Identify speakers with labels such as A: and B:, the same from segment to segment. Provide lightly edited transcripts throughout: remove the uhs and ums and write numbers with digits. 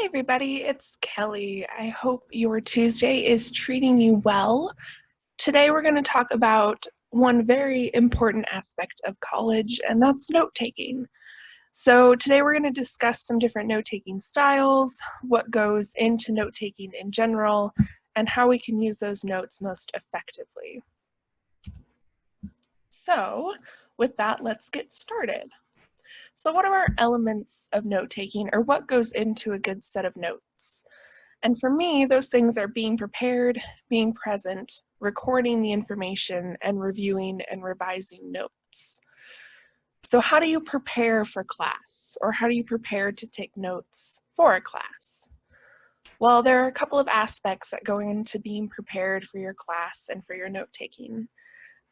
A: Hey everybody, it's Kelly. I hope your Tuesday is treating you well. Today we're going to talk about one very important aspect of college, and that's note-taking. So today we're going to discuss some different note-taking styles, what goes into note-taking in general, and how we can use those notes most effectively. So with that, let's get started. So what are our elements of note-taking, or what goes into a good set of notes? And for me, those things are being prepared, being present, recording the information, and reviewing and revising notes. So how do you prepare for class, or how do you prepare to take notes for a class? Well, there are a couple of aspects that go into being prepared for your class and for your note-taking.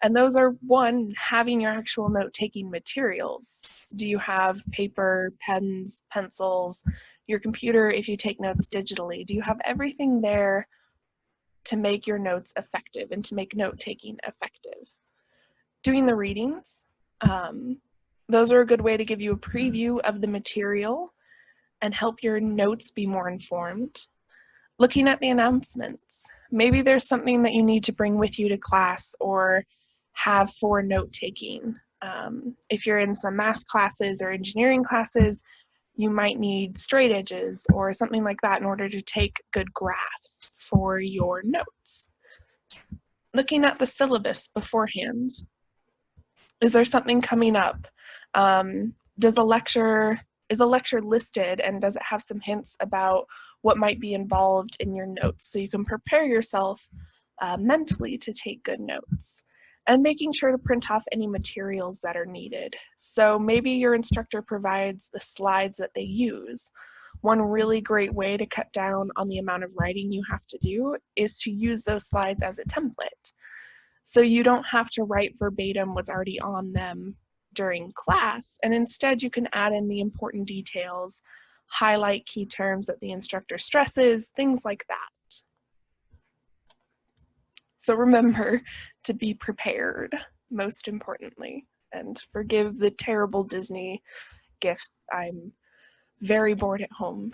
A: And those are, one, having your actual note-taking materials. Do you have paper, pens, pencils, your computer if you take notes digitally? Do you have everything there to make your notes effective and to make note-taking effective? Doing the readings. Those are a good way to give you a preview of the material and help your notes be more informed. Looking at the announcements. Maybe there's something that you need to bring with you to class or have for note-taking. If you're in some math classes or engineering classes, you might need straight edges or something like that in order to take good graphs for your notes. Looking at the syllabus beforehand. Is there something coming up? Is a lecture listed, and does it have some hints about what might be involved in your notes, so you can prepare yourself mentally to take good notes? And making sure to print off any materials that are needed. So maybe your instructor provides the slides that they use. One really great way to cut down on the amount of writing you have to do is to use those slides as a template. So you don't have to write verbatim what's already on them during class, and instead you can add in the important details, highlight key terms that the instructor stresses, things like that. So remember to be prepared, most importantly, and forgive the terrible Disney gifts. I'm very bored at home.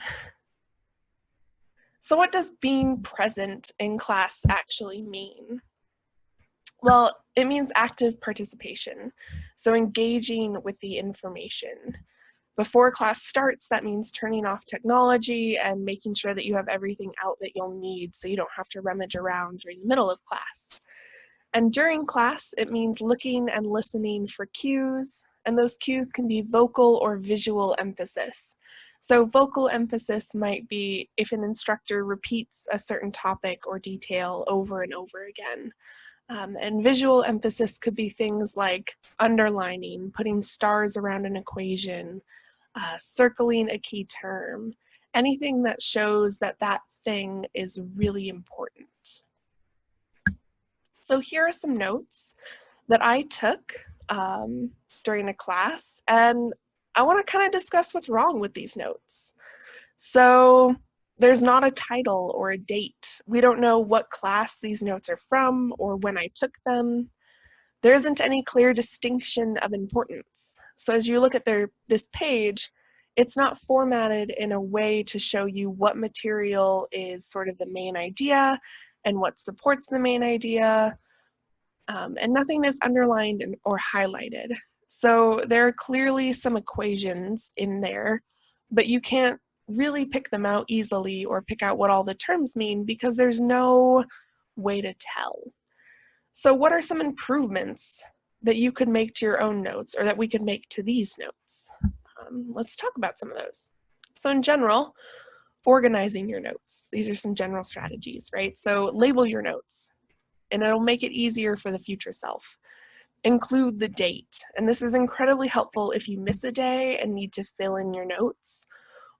A: So what does being present in class actually mean? Well, it means active participation, so engaging with the information. Before class starts, that means turning off technology and making sure that you have everything out that you'll need so you don't have to rummage around during the middle of class. And during class, it means looking and listening for cues, and those cues can be vocal or visual emphasis. So vocal emphasis might be if an instructor repeats a certain topic or detail over and over again. And visual emphasis could be things like underlining, putting stars around an equation, circling a key term, anything that shows that that thing is really important. So here are some notes that I took during a class, and I want to kind of discuss what's wrong with these notes. So there's not a title or a date. We don't know what class these notes are from or when I took them. There isn't any clear distinction of importance. So as you look at this page, it's not formatted in a way to show you what material is sort of the main idea and what supports the main idea, and nothing is underlined or highlighted. So there are clearly some equations in there, but you can't really pick them out easily or pick out what all the terms mean because there's no way to tell. So what are some improvements that you could make to your own notes or that we could make to these notes? Let's talk about some of those. So in general, organizing your notes. These are some general strategies, right? So label your notes, and it'll make it easier for the future self. Include the date, and this is incredibly helpful if you miss a day and need to fill in your notes.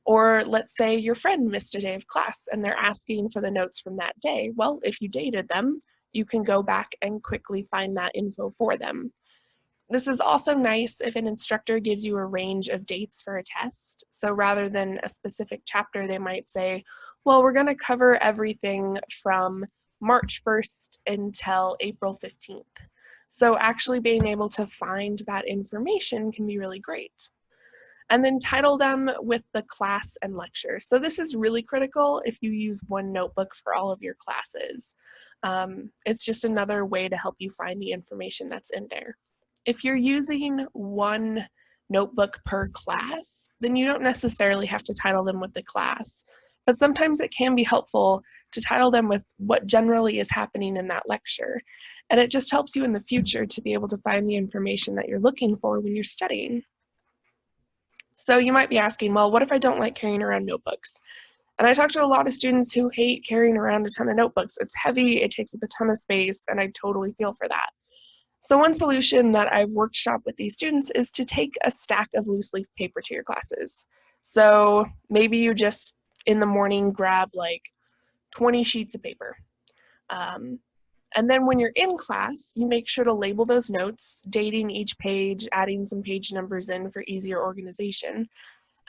A: Or let's say your friend missed a day of class and they're asking for the notes from that day. Well, if you dated them, you can go back and quickly find that info for them. This is also nice if an instructor gives you a range of dates for a test. So rather than a specific chapter, they might say, well, we're going to cover everything from March 1st until April 15th. So actually being able to find that information can be really great. and then title them with the class and lecture. So this is really critical if you use one notebook for all of your classes. It's just another way to help you find the information that's in there. If you're using one notebook per class, then you don't necessarily have to title them with the class, but sometimes it can be helpful to title them with what generally is happening in that lecture. And it just helps you in the future to be able to find the information that you're looking for when you're studying. So you might be asking, well, what if I don't like carrying around notebooks? And I talk to a lot of students who hate carrying around a ton of notebooks. It's heavy, it takes up a ton of space, and I totally feel for that. So one solution that I've workshopped with these students is to take a stack of loose leaf paper to your classes. So maybe you just in the morning grab like 20 sheets of paper. And then when you're in class, you make sure to label those notes, dating each page, adding some page numbers in for easier organization.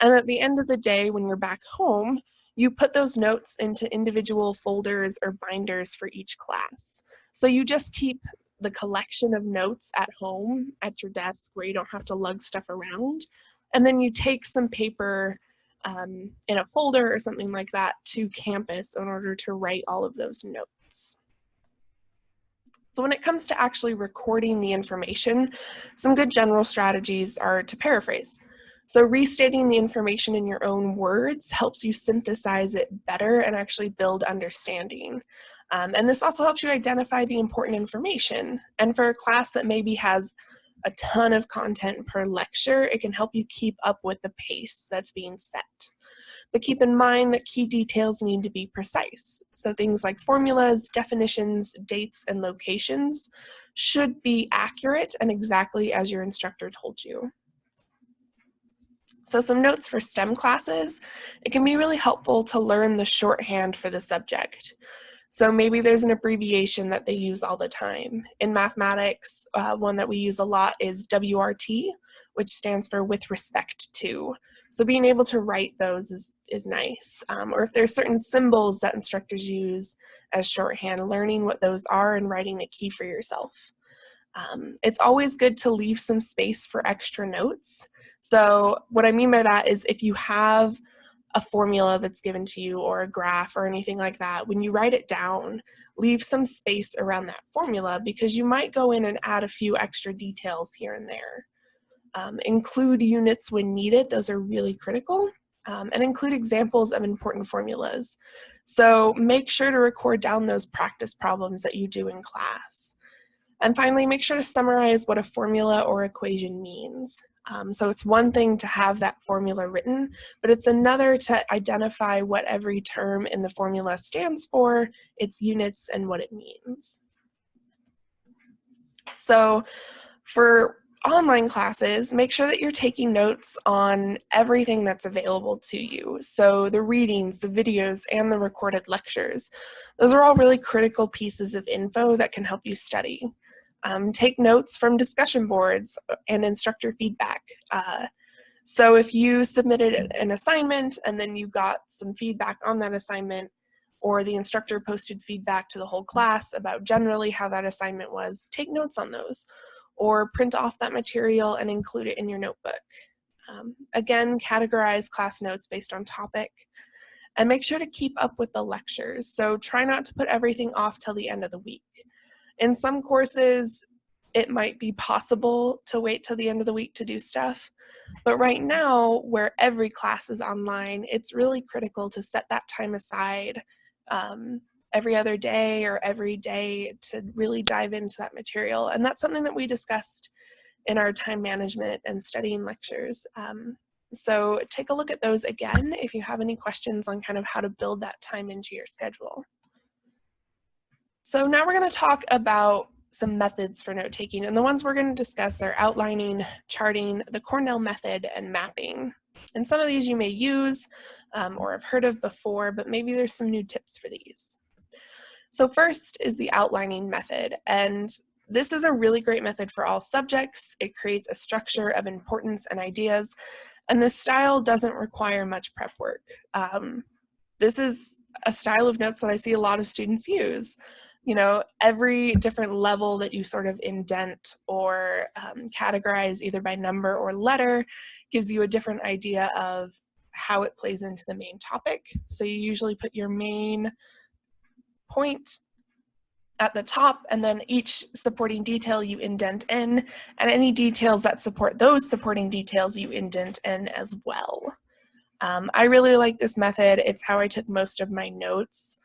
A: And at the end of the day, when you're back home, you put those notes into individual folders or binders for each class. So you just keep the collection of notes at home at your desk where you don't have to lug stuff around. And then you take some paper in a folder or something like that to campus in order to write all of those notes. So when it comes to actually recording the information, some good general strategies are to paraphrase. So restating the information in your own words helps you synthesize it better and actually build understanding. And this also helps you identify the important information. And for a class that maybe has a ton of content per lecture, it can help you keep up with the pace that's being set. But keep in mind that key details need to be precise. So things like formulas, definitions, dates, and locations should be accurate and exactly as your instructor told you. So some notes for STEM classes, it can be really helpful to learn the shorthand for the subject. So maybe there's an abbreviation that they use all the time. In mathematics, one that we use a lot is WRT, which stands for with respect to. So being able to write those is nice. Or if there's certain symbols that instructors use as shorthand, learning what those are and writing a key for yourself. It's always good to leave some space for extra notes. So what I mean by that is if you have a formula that's given to you or a graph or anything like that, when you write it down, leave some space around that formula because you might go in and add a few extra details here and there. Include units when needed, those are really critical, and include examples of important formulas. So make sure to record down those practice problems that you do in class. And finally, make sure to summarize what a formula or equation means. So it's one thing to have that formula written, but it's another to identify what every term in the formula stands for, its units, and what it means. So for online classes, make sure that you're taking notes on everything that's available to you. So the readings, the videos, and the recorded lectures. Those are all really critical pieces of info that can help you study. Take notes from discussion boards and instructor feedback. So if you submitted an assignment and then you got some feedback on that assignment, or the instructor posted feedback to the whole class about generally how that assignment was, take notes on those, or print off that material and include it in your notebook. Again, categorize class notes based on topic, and make sure to keep up with the lectures. So try not to put everything off till the end of the week. In some courses, it might be possible to wait till the end of the week to do stuff, but right now, where every class is online, it's really critical to set that time aside every other day or every day to really dive into that material. And that's something that we discussed in our time management and studying lectures. So take a look at those again if you have any questions on kind of how to build that time into your schedule. So now we're going to talk about some methods for note-taking, and the ones we're going to discuss are outlining, charting, the Cornell method, and mapping. And some of these you may use or have heard of before, but maybe there's some new tips for these. So first is the outlining method, and this is a really great method for all subjects. It creates a structure of importance and ideas, and this style doesn't require much prep work. This is a style of notes that I see a lot of students use. You know, every different level that you sort of indent or categorize either by number or letter gives you a different idea of how it plays into the main topic. So you usually put your main point at the top, and then each supporting detail you indent in, and any details that support those supporting details you indent in as well. I really like this method. It's how I took most of my notes.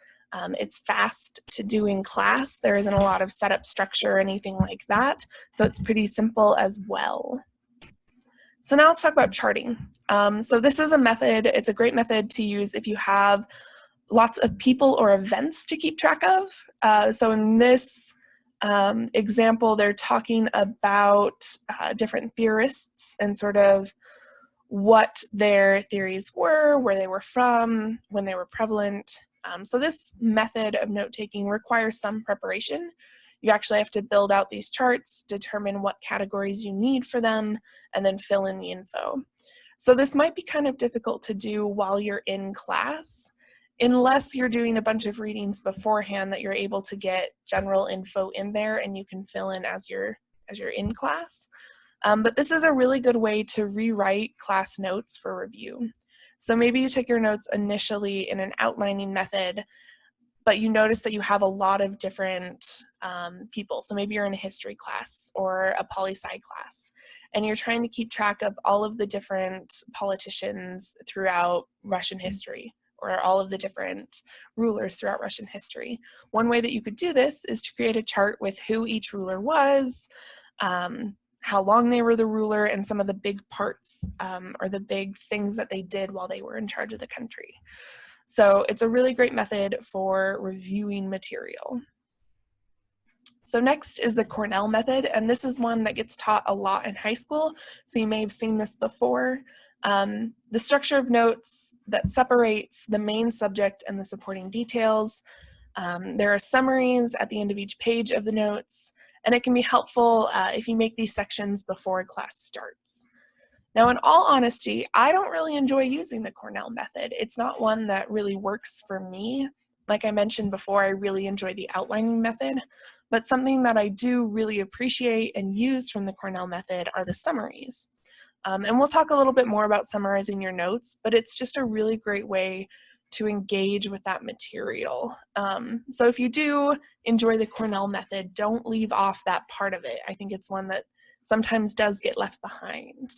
A: It's fast to do in class. There isn't a lot of setup structure or anything like that, so it's pretty simple as well. So now let's talk about charting. So this is a method, it's a great method to use if you have lots of people or events to keep track of. So in this example, they're talking about different theorists and sort of what their theories were, where they were from, when they were prevalent. So this method of note-taking requires some preparation. You actually have to build out these charts, determine what categories you need for them, and then fill in the info. So this might be kind of difficult to do while you're in class, unless you're doing a bunch of readings beforehand that you're able to get general info in there and you can fill in as you're in class. But this is a really good way to rewrite class notes for review. So maybe you took your notes initially in an outlining method, but you notice that you have a lot of different people. So maybe you're in a history class or a poli-sci class, and you're trying to keep track of all of the different politicians throughout Russian history, or all of the different rulers throughout Russian history. One way that you could do this is to create a chart with who each ruler was, how long they were the ruler, and some of the big parts or the big things that they did while they were in charge of the country. So it's a really great method for reviewing material. So next is the Cornell method, and this is one that gets taught a lot in high school, so you may have seen this before. The structure of notes that separates the main subject and the supporting details. There are summaries at the end of each page of the notes, and it can be helpful if you make these sections before class starts. Now, in all honesty, I don't really enjoy using the Cornell method. It's not one that really works for me. Like I mentioned before, I really enjoy the outlining method, but something that I do really appreciate and use from the Cornell method are the summaries. And we'll talk a little bit more about summarizing your notes, but it's just a really great way to engage with that material. So if you do enjoy the Cornell method, don't leave off that part of it. I think it's one that sometimes does get left behind.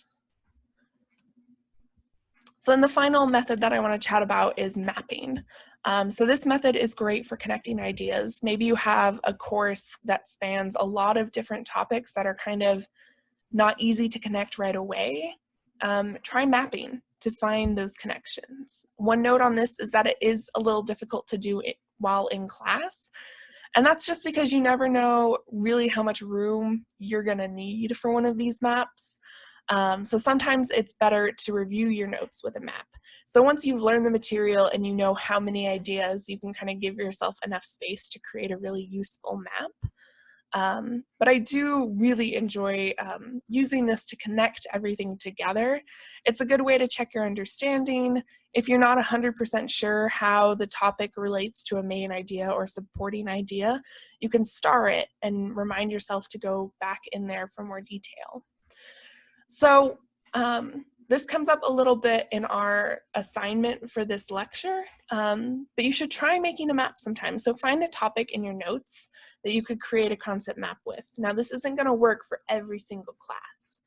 A: So then the final method that I want to chat about is mapping. So this method is great for connecting ideas. Maybe you have a course that spans a lot of different topics that are kind of not easy to connect right away. Try mapping to find those connections. One note on this is that it is a little difficult to do it while in class, and that's just because you never know really how much room you're gonna need for one of these maps. So sometimes it's better to review your notes with a map. So once you've learned the material and you know how many ideas, you can kind of give yourself enough space to create a really useful map. But I do really enjoy using this to connect everything together. It's a good way to check your understanding. If you're not 100% sure how the topic relates to a main idea or supporting idea, you can star it and remind yourself to go back in there for more detail. So this comes up a little bit in our assignment for this lecture, but you should try making a map sometime. So find a topic in your notes that you could create a concept map with. Now this isn't going to work for every single class,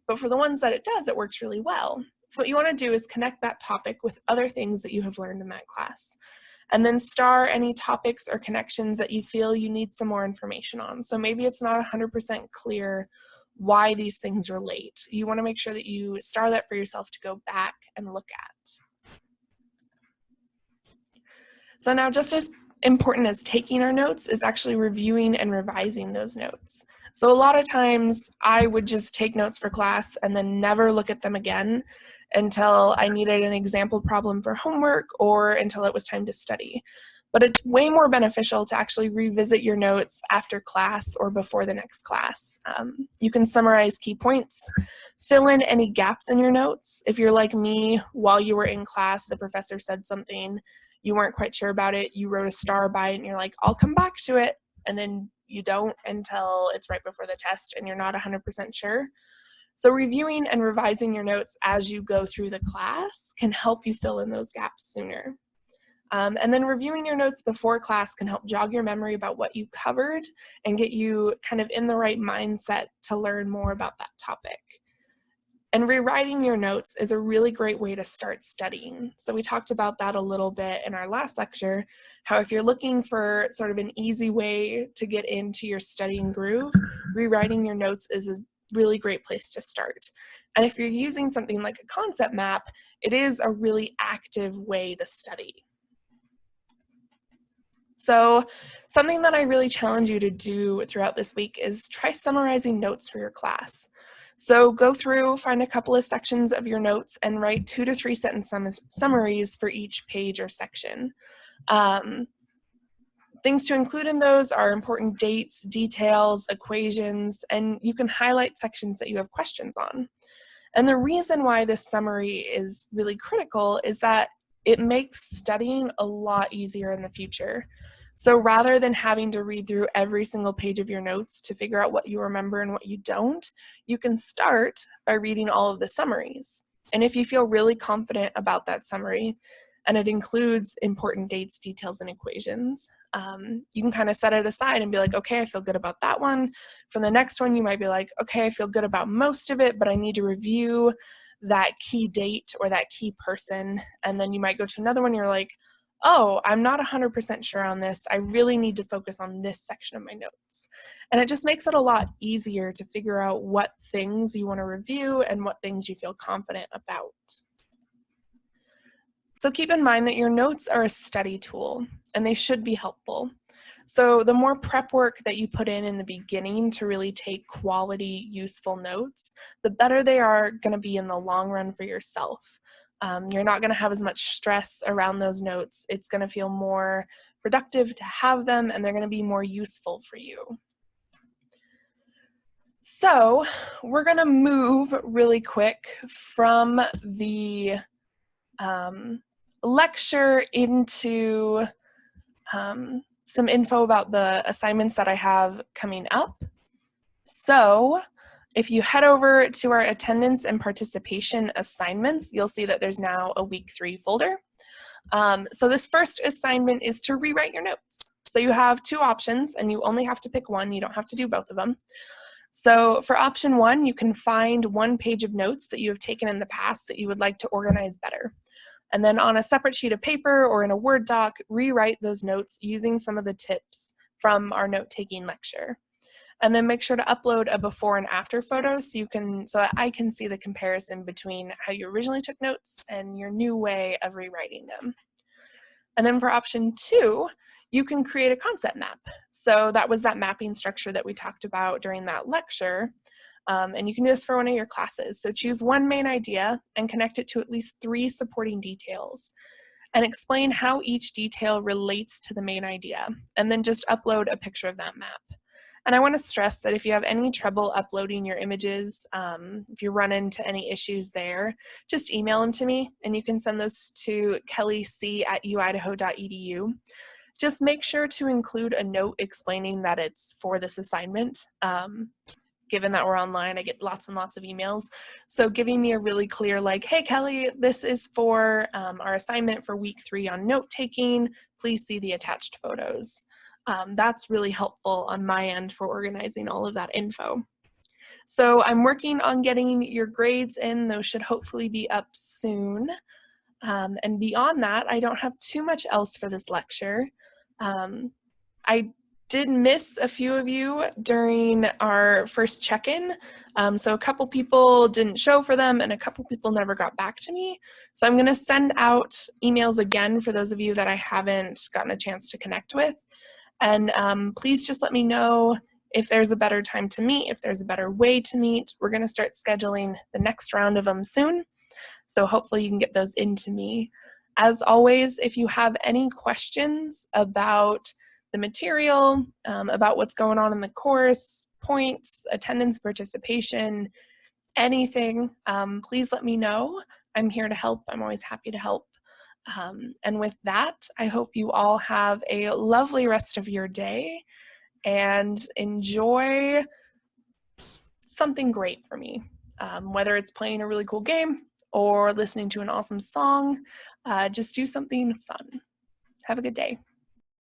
A: but for the ones that it does, it works really well. So what you want to do is connect that topic with other things that you have learned in that class, and then star any topics or connections that you feel you need some more information on. So maybe it's not 100% clear why these things relate. You want to make sure that you star that for yourself to go back and look at. So now, just as important as taking our notes is actually reviewing and revising those notes. So a lot of times I would just take notes for class and then never look at them again until I needed an example problem for homework or until it was time to study. But it's way more beneficial to actually revisit your notes after class or before the next class. You can summarize key points, fill in any gaps in your notes. If you're like me, while you were in class, the professor said something, you weren't quite sure about it, you wrote a star by it, and you're like, I'll come back to it, and then you don't until it's right before the test and you're not 100% sure. So reviewing and revising your notes as you go through the class can help you fill in those gaps sooner. And then reviewing your notes before class can help jog your memory about what you covered and get you kind of in the right mindset to learn more about that topic. And rewriting your notes is a really great way to start studying. So we talked about that a little bit in our last lecture, how if you're looking for sort of an easy way to get into your studying groove, rewriting your notes is a really great place to start. And if you're using something like a concept map, it is a really active way to study. So something that I really challenge you to do throughout this week is try summarizing notes for your class. So go through, find a couple of sections of your notes and write 2 to 3 sentence summaries for each page or section. Things to include in those are important dates, details, equations, and you can highlight sections that you have questions on. And the reason why this summary is really critical is that it makes studying a lot easier in the future. So rather than having to read through every single page of your notes to figure out what you remember and what you don't, you can start by reading all of the summaries. And if you feel really confident about that summary, and it includes important dates, details, and equations, you can kind of set it aside and be like, okay, I feel good about that one. For the next one, you might be like, okay, I feel good about most of it, but I need to review that key date or that key person. And then you might go to another one, and you're like, oh, I'm not 100% sure on this. I really need to focus on this section of my notes. And it just makes it a lot easier to figure out what things you want to review and what things you feel confident about. So keep in mind that your notes are a study tool and they should be helpful. So the more prep work that you put in the beginning to really take quality, useful notes, the better they are going to be in the long run for yourself. You're not going to have as much stress around those notes. It's going to feel more productive to have them, and they're going to be more useful for you. So we're going to move really quick from the lecture into some info about the assignments that I have coming up. So if you head over to our attendance and participation assignments, you'll see that there's now a week 3 folder. So this first assignment is to rewrite your notes. So you have 2 options and you only have to pick one. You don't have to do both of them. So for option 1, you can find 1 page of notes that you have taken in the past that you would like to organize better. And then on a separate sheet of paper or in a Word doc, rewrite those notes using some of the tips from our note-taking lecture. And then make sure to upload a before and after photo so I can see the comparison between how you originally took notes and your new way of rewriting them. And then for option 2, you can create a concept map. So that was that mapping structure that we talked about during that lecture. And you can do this for one of your classes. So choose one main idea and connect it to at least 3 supporting details and explain how each detail relates to the main idea. And then just upload a picture of that map. And I want to stress that if you have any trouble uploading your images, if you run into any issues there, just email them to me and you can send those to kellyc@uidaho.edu. Just make sure to include a note explaining that it's for this assignment. Given that we're online, I get lots and lots of emails. So giving me a really clear, like, hey, Kelly, this is for our assignment for week 3 on note taking. Please see the attached photos. That's really helpful on my end for organizing all of that info. So I'm working on getting your grades in. Those should hopefully be up soon. And beyond that, I don't have too much else for this lecture. I did miss a few of you during our first check-in. So a couple people didn't show for them and a couple people never got back to me. So I'm gonna send out emails again for those of you that I haven't gotten a chance to connect with. And please just let me know if there's a better time to meet, if there's a better way to meet. We're gonna start scheduling the next round of them soon. So hopefully you can get those into me. As always, if you have any questions about the material, about what's going on in the course, points, attendance, participation, anything, please let me know. I'm here to help. I'm always happy to help. And with that, I hope you all have a lovely rest of your day and enjoy something great for me. Whether it's playing a really cool game or listening to an awesome song, just do something fun. Have a good day.